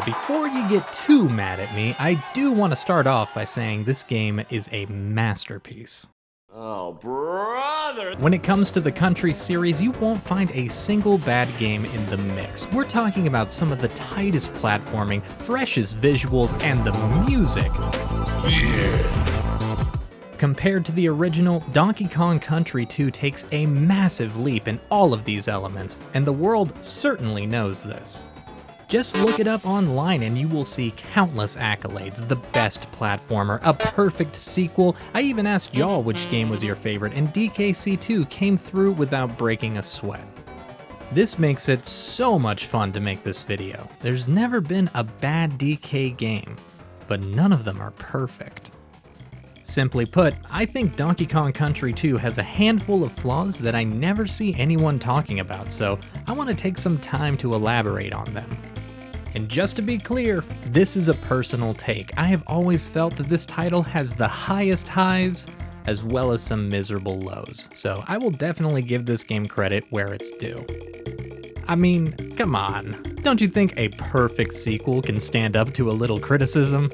before you get too mad at me, I do want to start off by saying this game is a masterpiece. Oh, brother! When it comes to the Country series, you won't find a single bad game in the mix. We're talking about some of the tightest platforming, freshest visuals, and the music. Yeah. Compared to the original, Donkey Kong Country 2 takes a massive leap in all of these elements, and the world certainly knows this. Just look it up online and you will see countless accolades, the best platformer, a perfect sequel. I even asked y'all which game was your favorite, and DKC2 came through without breaking a sweat. This makes it so much fun to make this video. There's never been a bad DK game, but none of them are perfect. Simply put, I think Donkey Kong Country 2 has a handful of flaws that I never see anyone talking about, so I want to take some time to elaborate on them. And just to be clear, this is a personal take. I have always felt that this title has the highest highs as well as some miserable lows, so I will definitely give this game credit where it's due. I mean, come on, don't you think a perfect sequel can stand up to a little criticism?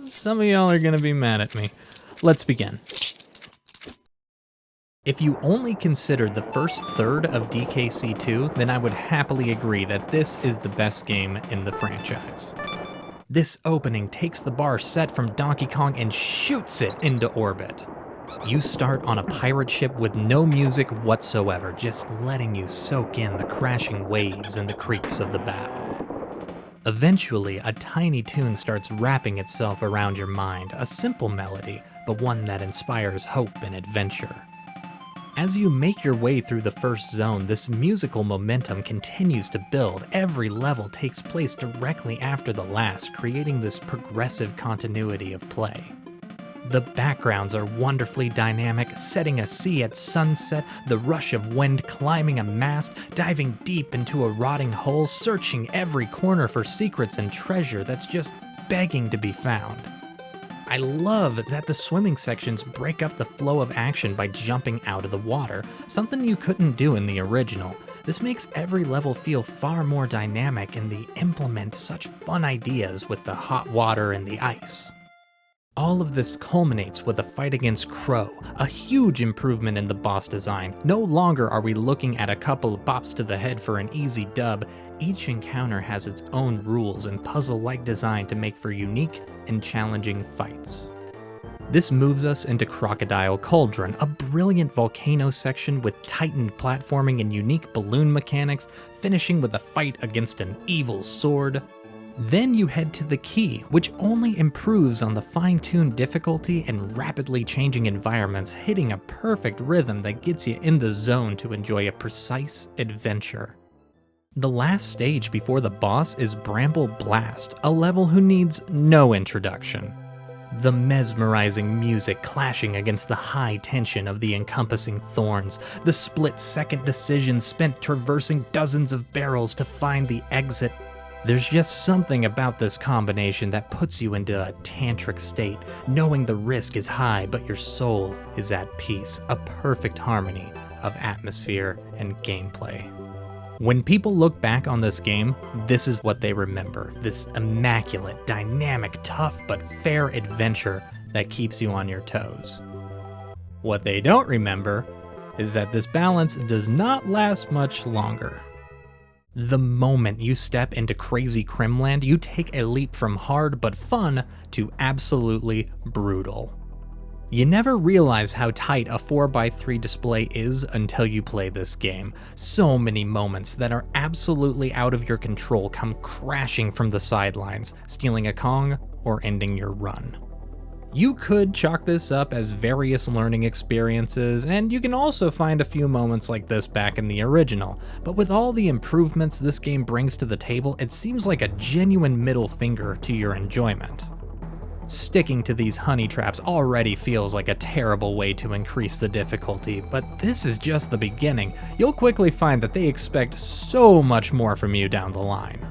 Some of y'all are gonna be mad at me. Let's begin. If you only considered the first third of DKC2, then I would happily agree that this is the best game in the franchise. This opening takes the bar set from Donkey Kong and shoots it into orbit. You start on a pirate ship with no music whatsoever, just letting you soak in the crashing waves and the creaks of the bow. Eventually, a tiny tune starts wrapping itself around your mind, a simple melody, but one that inspires hope and adventure. As you make your way through the first zone, this musical momentum continues to build. Every level takes place directly after the last, creating this progressive continuity of play. The backgrounds are wonderfully dynamic, setting a sea at sunset, the rush of wind climbing a mast, diving deep into a rotting hole, searching every corner for secrets and treasure that's just begging to be found. I love that the swimming sections break up the flow of action by jumping out of the water, something you couldn't do in the original. This makes every level feel far more dynamic, and they implement such fun ideas with the hot water and the ice. All of this culminates with a fight against Crow, a huge improvement in the boss design. No longer are we looking at a couple of bops to the head for an easy dub. Each encounter has its own rules and puzzle-like design to make for unique and challenging fights. This moves us into Crocodile Cauldron, a brilliant volcano section with tightened platforming and unique balloon mechanics, finishing with a fight against an evil sword. Then you head to the Key, which only improves on the fine-tuned difficulty and rapidly changing environments, hitting a perfect rhythm that gets you in the zone to enjoy a precise adventure. The last stage before the boss is Bramble Blast, a level who needs no introduction. The mesmerizing music clashing against the high tension of the encompassing thorns, the split-second decisions spent traversing dozens of barrels to find the exit. There's just something about this combination that puts you into a tantric state, knowing the risk is high but your soul is at peace, a perfect harmony of atmosphere and gameplay. When people look back on this game, this is what they remember, this immaculate, dynamic, tough but fair adventure that keeps you on your toes. What they don't remember is that this balance does not last much longer. The moment you step into Crazy Crimland, you take a leap from hard but fun to absolutely brutal. You never realize how tight a 4x3 display is until you play this game. So many moments that are absolutely out of your control come crashing from the sidelines, stealing a Kong or ending your run. You could chalk this up as various learning experiences, and you can also find a few moments like this back in the original, but with all the improvements this game brings to the table, it seems like a genuine middle finger to your enjoyment. Sticking to these honey traps already feels like a terrible way to increase the difficulty, but this is just the beginning. You'll quickly find that they expect so much more from you down the line.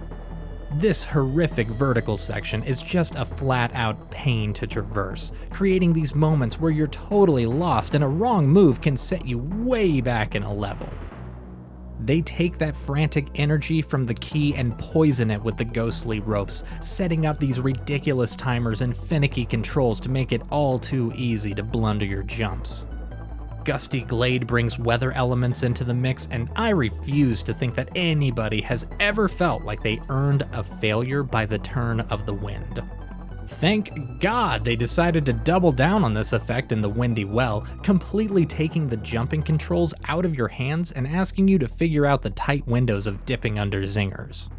This horrific vertical section is just a flat-out pain to traverse, creating these moments where you're totally lost and a wrong move can set you way back in a level. They take that frantic energy from the key and poison it with the ghostly ropes, setting up these ridiculous timers and finicky controls to make it all too easy to blunder your jumps. Gusty Glade brings weather elements into the mix, and I refuse to think that anybody has ever felt like they earned a failure by the turn of the wind. Thank God they decided to double down on this effect in the Windy Well, completely taking the jumping controls out of your hands and asking you to figure out the tight windows of dipping under Zingers.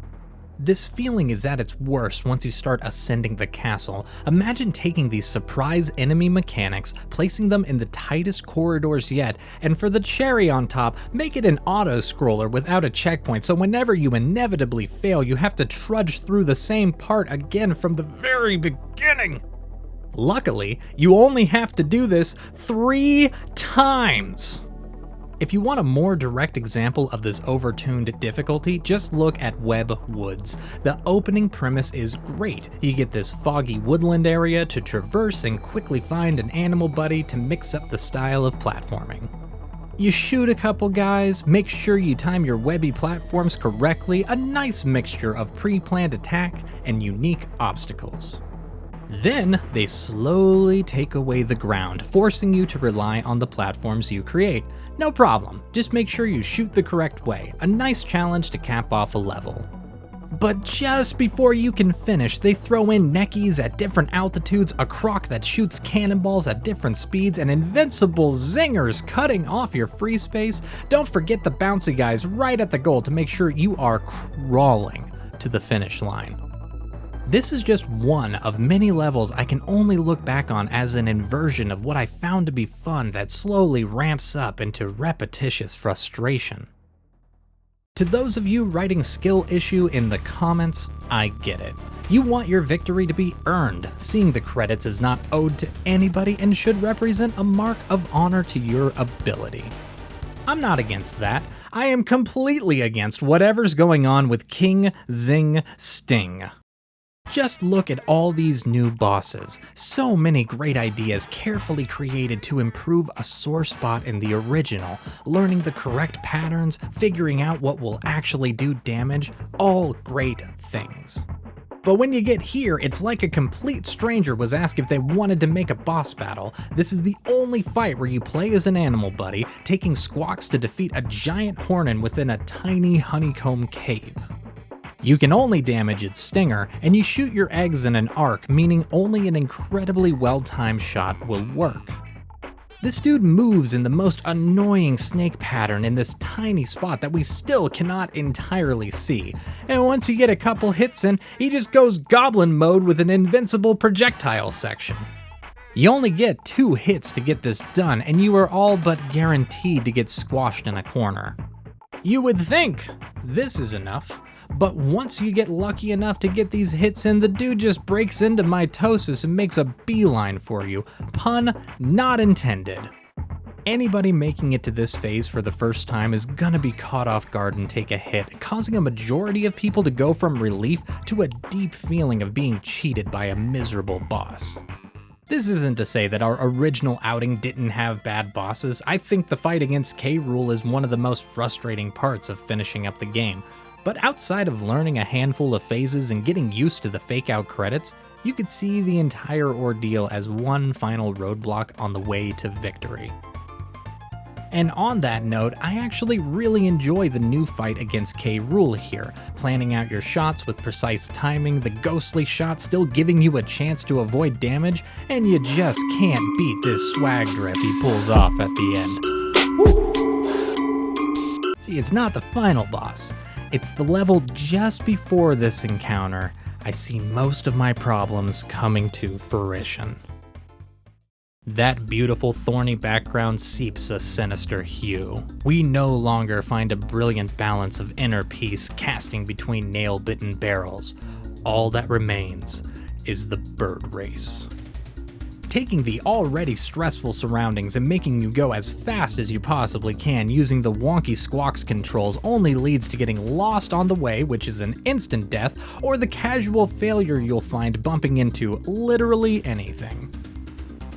This feeling is at its worst once you start ascending the castle. Imagine taking these surprise enemy mechanics, placing them in the tightest corridors yet, and for the cherry on top, make it an auto-scroller without a checkpoint, so whenever you inevitably fail, you have to trudge through the same part again from the very beginning. Luckily, you only have to do this 3 times. If you want a more direct example of this overtuned difficulty, just look at Web Woods. The opening premise is great. You get this foggy woodland area to traverse and quickly find an animal buddy to mix up the style of platforming. You shoot a couple guys, make sure you time your webby platforms correctly, a nice mixture of pre-planned attack and unique obstacles. Then, they slowly take away the ground, forcing you to rely on the platforms you create. No problem, just make sure you shoot the correct way, a nice challenge to cap off a level. But just before you can finish, they throw in neckies at different altitudes, a croc that shoots cannonballs at different speeds, and invincible zingers cutting off your free space. Don't forget the bouncy guys right at the goal to make sure you are crawling to the finish line. This is just one of many levels I can only look back on as an inversion of what I found to be fun that slowly ramps up into repetitious frustration. To those of you writing skill issue in the comments, I get it. You want your victory to be earned. Seeing the credits is not owed to anybody and should represent a mark of honor to your ability. I'm not against that. I am completely against whatever's going on with King Zing Sting. Just look at all these new bosses. So many great ideas carefully created to improve a sore spot in the original, learning the correct patterns, figuring out what will actually do damage, all great things. But when you get here, it's like a complete stranger was asked if they wanted to make a boss battle. This is the only fight where you play as an animal buddy, taking squawks to defeat a giant hornin within a tiny honeycomb cave. You can only damage its stinger, and you shoot your eggs in an arc, meaning only an incredibly well-timed shot will work. This dude moves in the most annoying snake pattern in this tiny spot that we still cannot entirely see, and once you get a couple hits in, he just goes goblin mode with an invincible projectile section. You only get 2 hits to get this done, and you are all but guaranteed to get squashed in a corner. You would think this is enough. But once you get lucky enough to get these hits in, the dude just breaks into mitosis and makes a beeline for you. Pun not intended. Anybody making it to this phase for the first time is gonna be caught off guard and take a hit, causing a majority of people to go from relief to a deep feeling of being cheated by a miserable boss. This isn't to say that our original outing didn't have bad bosses. I think the fight against K. Rool is one of the most frustrating parts of finishing up the game. But outside of learning a handful of phases and getting used to the fake-out credits, you could see the entire ordeal as one final roadblock on the way to victory. And on that note, I actually really enjoy the new fight against K. Rool here, planning out your shots with precise timing, the ghostly shot still giving you a chance to avoid damage, and you just can't beat this swag drip he pulls off at the end. Woo! See, it's not the final boss. It's the level just before this encounter I see most of my problems coming to fruition. That beautiful thorny background seeps a sinister hue. We no longer find a brilliant balance of inner peace casting between nail-bitten barrels. All that remains is the bird race. Taking the already stressful surroundings and making you go as fast as you possibly can using the wonky squawks controls only leads to getting lost on the way, which is an instant death, or the casual failure you'll find bumping into literally anything.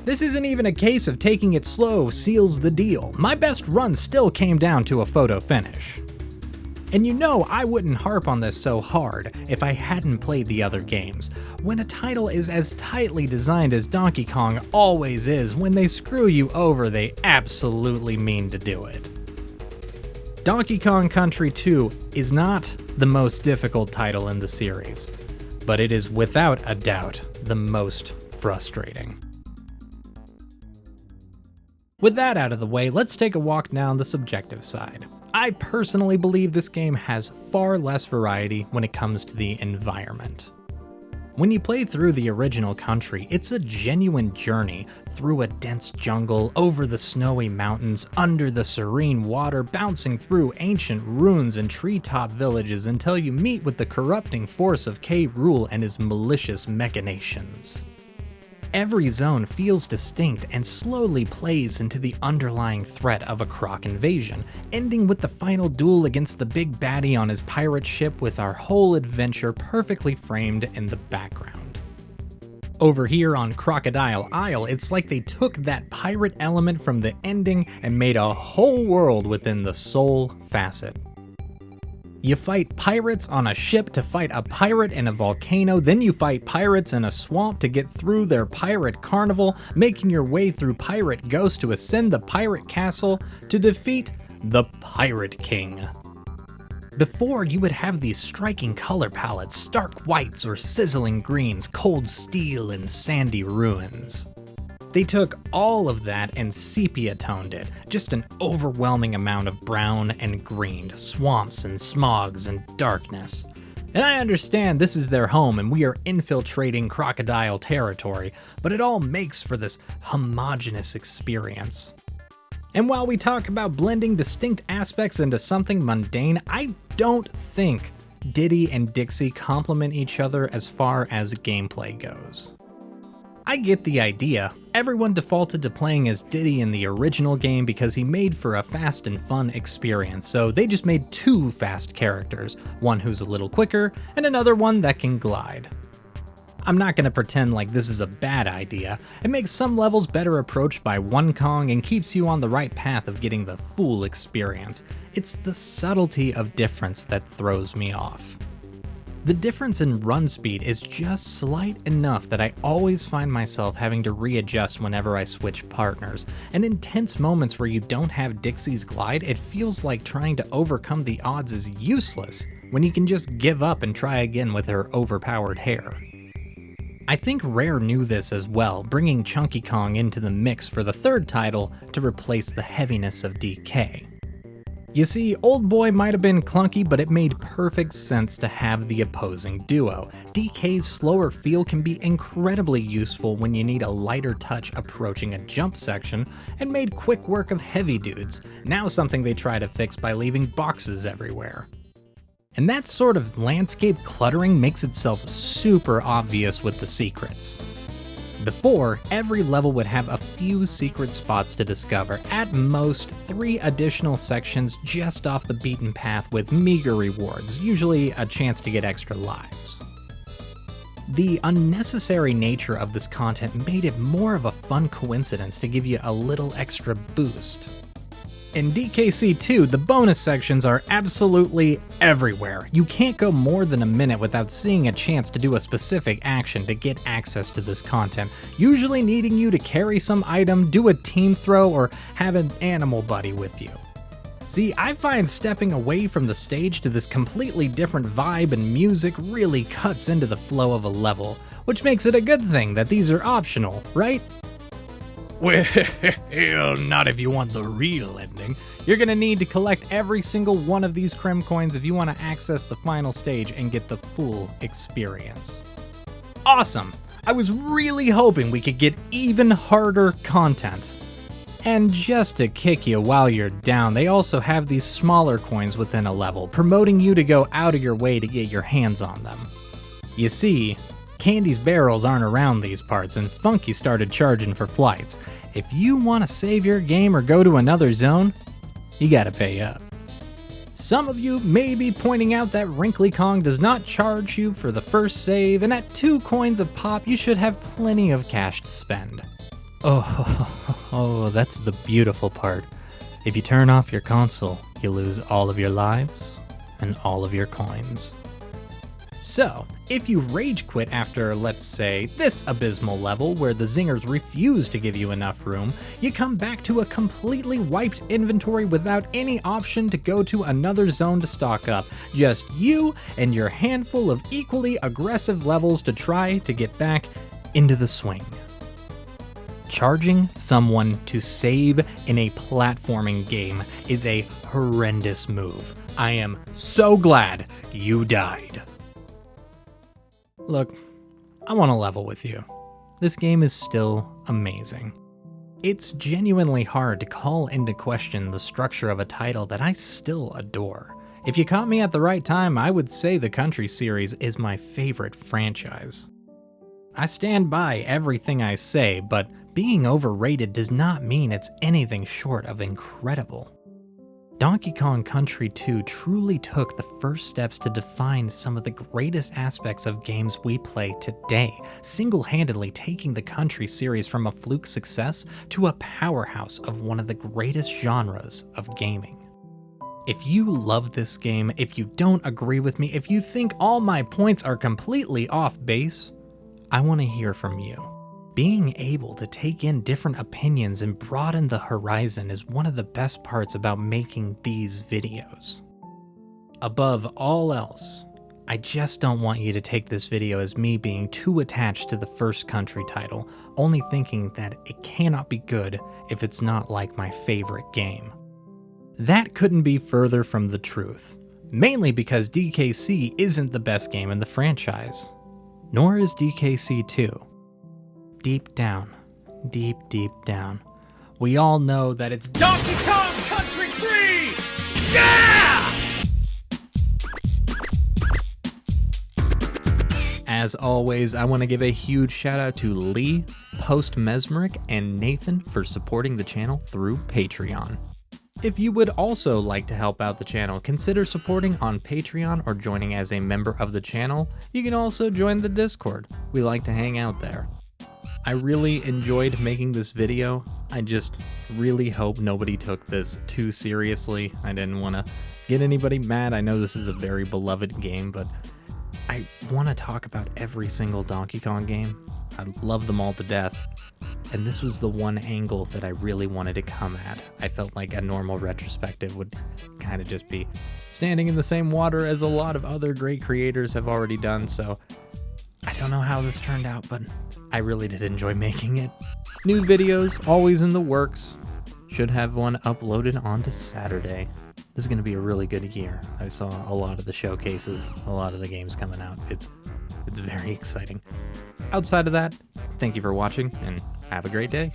This isn't even a case of taking it slow seals the deal. My best run still came down to a photo finish. And you know I wouldn't harp on this so hard if I hadn't played the other games. When a title is as tightly designed as Donkey Kong always is, when they screw you over, they absolutely mean to do it. Donkey Kong Country 2 is not the most difficult title in the series, but it is without a doubt the most frustrating. With that out of the way, let's take a walk down the subjective side. I personally believe this game has far less variety when it comes to the environment. When you play through the original Country, it's a genuine journey through a dense jungle, over the snowy mountains, under the serene water, bouncing through ancient ruins and treetop villages until you meet with the corrupting force of K. Rool and his malicious machinations. Every zone feels distinct and slowly plays into the underlying threat of a Croc invasion, ending with the final duel against the big baddie on his pirate ship with our whole adventure perfectly framed in the background. Over here on Crocodile Isle, it's like they took that pirate element from the ending and made a whole world within the sole facet. You fight pirates on a ship to fight a pirate in a volcano, then you fight pirates in a swamp to get through their pirate carnival, making your way through pirate ghosts to ascend the pirate castle to defeat the Pirate King. Before, you would have these striking color palettes, stark whites or sizzling greens, cold steel and sandy ruins. They took all of that and sepia-toned it, just an overwhelming amount of brown and green, swamps and smogs and darkness. And I understand this is their home and we are infiltrating crocodile territory, but it all makes for this homogeneous experience. And while we talk about blending distinct aspects into something mundane, I don't think Diddy and Dixie complement each other as far as gameplay goes. I get the idea. Everyone defaulted to playing as Diddy in the original game because he made for a fast and fun experience, so they just made two fast characters, one who's a little quicker and another one that can glide. I'm not going to pretend like this is a bad idea. It makes some levels better approached by one Kong and keeps you on the right path of getting the full experience. It's the subtlety of difference that throws me off. The difference in run speed is just slight enough that I always find myself having to readjust whenever I switch partners, and in tense moments where you don't have Dixie's glide, it feels like trying to overcome the odds is useless, when you can just give up and try again with her overpowered hair. I think Rare knew this as well, bringing Chunky Kong into the mix for the third title to replace the heaviness of DK. You see, Old Boy might have been clunky, but it made perfect sense to have the opposing duo. DK's slower feel can be incredibly useful when you need a lighter touch approaching a jump section, and made quick work of heavy dudes, now something they try to fix by leaving boxes everywhere. And that sort of landscape cluttering makes itself super obvious with the secrets. Before, every level would have a few secret spots to discover, at most 3 additional sections just off the beaten path with meager rewards, usually a chance to get extra lives. The unnecessary nature of this content made it more of a fun coincidence to give you a little extra boost. In DKC 2, the bonus sections are absolutely everywhere. You can't go more than a minute without seeing a chance to do a specific action to get access to this content, usually needing you to carry some item, do a team throw, or have an animal buddy with you. See, I find stepping away from the stage to this completely different vibe and music really cuts into the flow of a level, which makes it a good thing that these are optional, right? Well, not if you want the real ending. You're gonna need to collect every single one of these Creme Coins if you want to access the final stage and get the full experience. Awesome! I was really hoping we could get even harder content. And just to kick you while you're down, they also have these smaller coins within a level, promoting you to go out of your way to get your hands on them. You see, Candy's barrels aren't around these parts, and Funky started charging for flights. If you want to save your game or go to another zone, you gotta pay up. Some of you may be pointing out that Wrinkly Kong does not charge you for the first save, and at 2 coins a pop, you should have plenty of cash to spend. Oh, that's the beautiful part. If you turn off your console, you lose all of your lives and all of your coins. So, if you rage quit after, let's say, this abysmal level where the Zingers refuse to give you enough room, you come back to a completely wiped inventory without any option to go to another zone to stock up. Just you and your handful of equally aggressive levels to try to get back into the swing. Charging someone to save in a platforming game is a horrendous move. I am so glad you died. Look, I want to level with you. This game is still amazing. It's genuinely hard to call into question the structure of a title that I still adore. If you caught me at the right time, I would say the Country series is my favorite franchise. I stand by everything I say, but being overrated does not mean it's anything short of incredible. Donkey Kong Country 2 truly took the first steps to define some of the greatest aspects of games we play today, single-handedly taking the Country series from a fluke success to a powerhouse of one of the greatest genres of gaming. If you love this game, if you don't agree with me, if you think all my points are completely off base, I want to hear from you. Being able to take in different opinions and broaden the horizon is one of the best parts about making these videos. Above all else, I just don't want you to take this video as me being too attached to the first Country title, only thinking that it cannot be good if it's not like my favorite game. That couldn't be further from the truth, mainly because DKC isn't the best game in the franchise, nor is DKC 2. Deep down, deep down, we all know that it's Donkey Kong Country 3! Yeah! As always, I want to give a huge shout out to Lee, Post Mesmeric, and Nathan for supporting the channel through Patreon. If you would also like to help out the channel, consider supporting on Patreon or joining as a member of the channel. You can also join the Discord. We like to hang out there. I really enjoyed making this video. I just really hope nobody took this too seriously. I didn't want to get anybody mad. I know this is a very beloved game, but I want to talk about every single Donkey Kong game. I love them all to death. And this was the one angle that I really wanted to come at. I felt like a normal retrospective would kind of just be standing in the same water as a lot of other great creators have already done, so I don't know how this turned out, but I really did enjoy making it. New videos, always in the works. Should have one uploaded onto Saturday. This is going to be a really good year. I saw a lot of the showcases, a lot of the games coming out. It's very exciting. Outside of that, thank you for watching, and have a great day.